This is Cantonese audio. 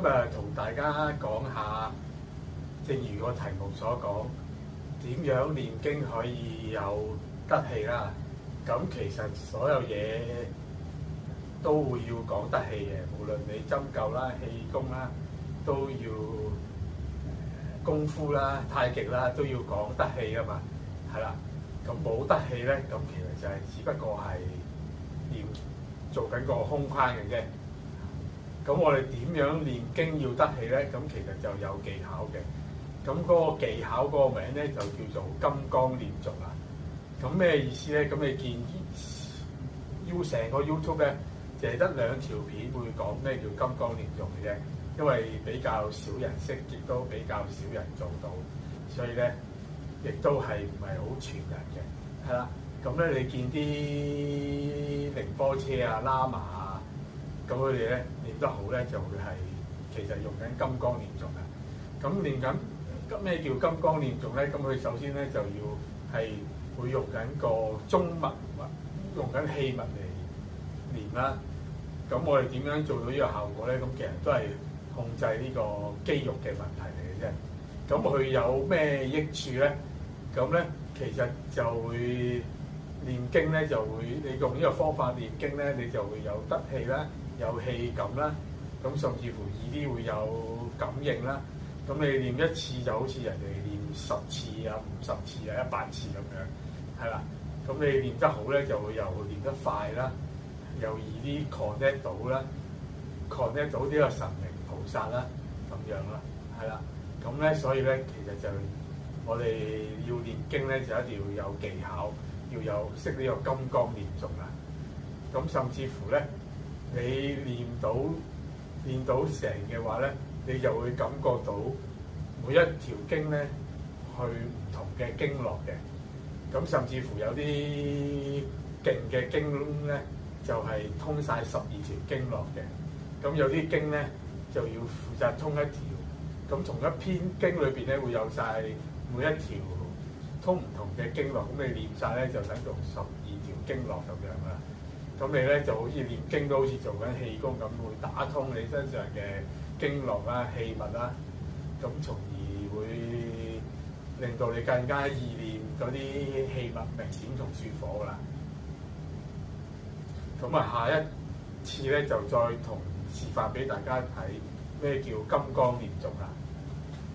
今日同大家講下，正如個題目所講，點樣念經可以有得氣啦。咁其實所有嘢都會要講得氣嘅，無論你針灸啦、氣功啦，都要功夫啦、太極啦，都要講得氣啊嘛。係啦，咁冇得氣咧，咁其實就係只不過係做緊個空框嘅啫。咁我哋點樣念經要得氣咧？咁其實就有技巧嘅。咁嗰個技巧嗰個名咧就叫做金剛念誦啦。咁咩意思咧？咁你見成個 YouTube 咧，就係得兩條片會講咩叫金剛念誦嘅啫。因為比較少人識，亦都比較少人做到，所以咧亦都係唔係好傳人嘅。係啦，咁咧你見啲仁波切啊、喇嘛啊，咁佢哋咧念得好咧，就會係其實用緊金剛念誦啊。咁念緊咩叫金剛念誦咧？咁佢首先咧就要係會用緊個中脈，用緊氣脈嚟念啦。咁我哋點樣做到呢個效果咧？咁其實都係控制呢個肌肉嘅問題嚟嘅啫。咁佢有咩益處咧？咁咧其實就會念經咧，就會你用呢個方法念經咧，你就會有得氣啦，有氣感啦。咁甚至乎易啲會有感應啦。咁你念一次就好似人哋念10次啊、50次啊、100次咁樣，係啦。咁你念得好咧，就會又念得快啦，又易啲 connect 到啦，connect 到呢個神明菩薩啦，咁樣啦，係啦。咁咧，所以咧，其實就我哋要念經咧，就一定要有技巧，要有識呢個金剛念誦啦。咁甚至乎咧，你念到成嘅話咧，你就會感覺到每一條經咧去唔同嘅經絡嘅。咁甚至乎有啲勁嘅經咧，就係通晒12條經絡嘅。咁有啲經咧就要負責通一條。咁同一篇經裏邊咧會有晒每一條通唔同嘅經絡。咁你念晒咧就等同12條經絡咁樣啦。咁你咧就好似念經都好似做緊氣功咁，會打通你身上嘅經絡啦、氣脈啦，咁從而會令到你更加易念嗰啲氣脈明顯同處火啦。咁啊，下一次咧就再同示範俾大家睇咩叫金剛念誦啦。